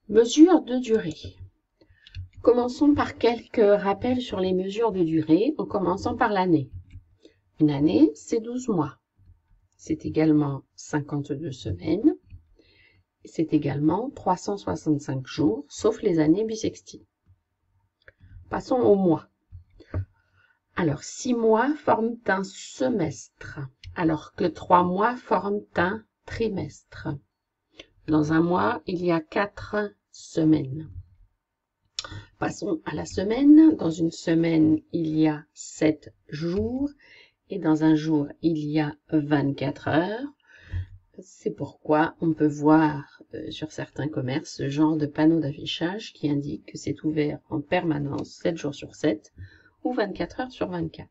Mesure de durée. Commençons par quelques rappels sur les mesures de durée, en commençant par l'année. Une année, c'est 12 mois. C'est également 52 semaines. C'est également 365 jours, sauf les années bissextiles. Passons aux mois. Alors, 6 mois forment un semestre, alors que 3 mois forment un trimestre. Dans un mois, il y a 4 semaines. Passons à la semaine. Dans une semaine, il y a 7 jours et dans un jour, il y a 24 heures. C'est pourquoi on peut voir sur certains commerces ce genre de panneau d'affichage qui indique que c'est ouvert en permanence 7 jours sur 7 ou 24 heures sur 24.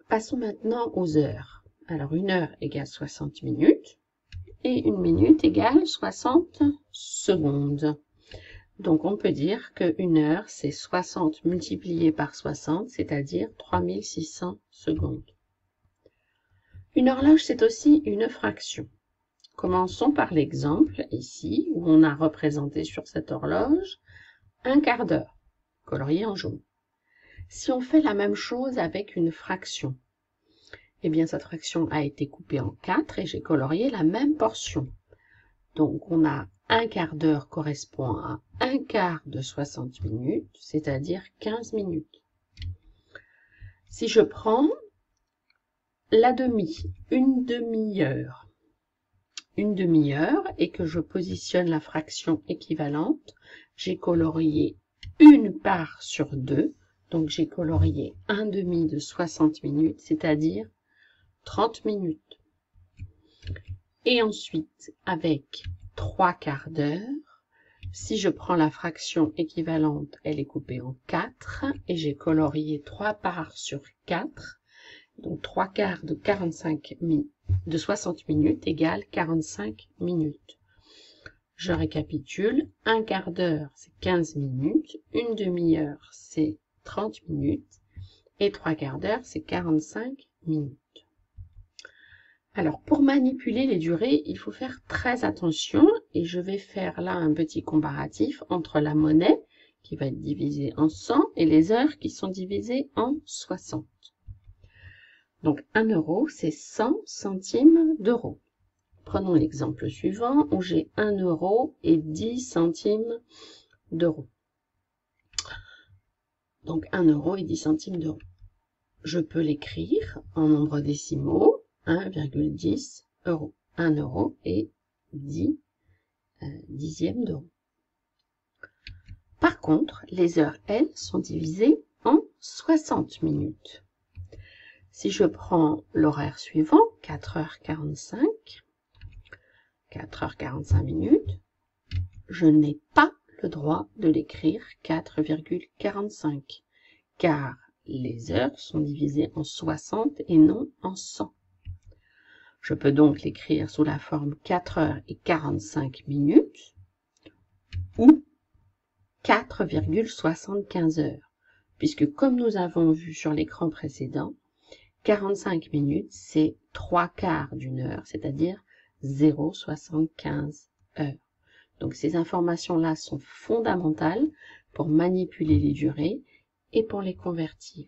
Passons maintenant aux heures. Alors, une heure égale 60 minutes et une minute égale 60 secondes. Donc, on peut dire qu'une heure, c'est 60 multiplié par 60, c'est-à-dire 3600 secondes. Une horloge, c'est aussi une fraction. Commençons par l'exemple ici, où on a représenté sur cette horloge un quart d'heure, colorié en jaune. Si on fait la même chose avec une fraction, eh bien, cette fraction a été coupée en 4 et j'ai colorié la même portion. Donc, on a un quart d'heure correspond à un quart de 60 minutes, c'est-à-dire 15 minutes. Si je prends la une demi-heure, et que je positionne la fraction équivalente, j'ai colorié une part sur 2, donc j'ai colorié un demi de 60 minutes, c'est-à-dire 30 minutes. Et ensuite, avec 3 quarts d'heure, si je prends la fraction équivalente, elle est coupée en 4 et j'ai colorié 3 parts sur 4. Donc 3 quarts de 60 minutes égale 45 minutes. Je récapitule, un quart d'heure c'est 15 minutes, une demi-heure c'est 30 minutes et 3 quarts d'heure c'est 45 minutes. Alors, pour manipuler les durées, il faut faire très attention et je vais faire là un petit comparatif entre la monnaie qui va être divisée en 100 et les heures qui sont divisées en 60. Donc, 1 euro, c'est 100 centimes d'euros. Prenons l'exemple suivant où j'ai 1 euro et 10 centimes d'euros. Donc, 1 euro et 10 centimes d'euros. Je peux l'écrire en nombres décimaux, 1,10 euros. 1 euro et 10 dixièmes d'euro. Par contre, les heures, elles, sont divisées en 60 minutes. Si je prends l'horaire suivant, 4h45, 4h45 minutes, je n'ai pas le droit de l'écrire 4,45, car les heures sont divisées en 60 et non en 100. Je peux donc l'écrire sous la forme 4h45 minutes ou 4,75 heures, puisque comme nous avons vu sur l'écran précédent, 45 minutes, c'est 3 quarts d'une heure, c'est-à-dire 0,75 heures. Donc ces informations-là sont fondamentales pour manipuler les durées et pour les convertir.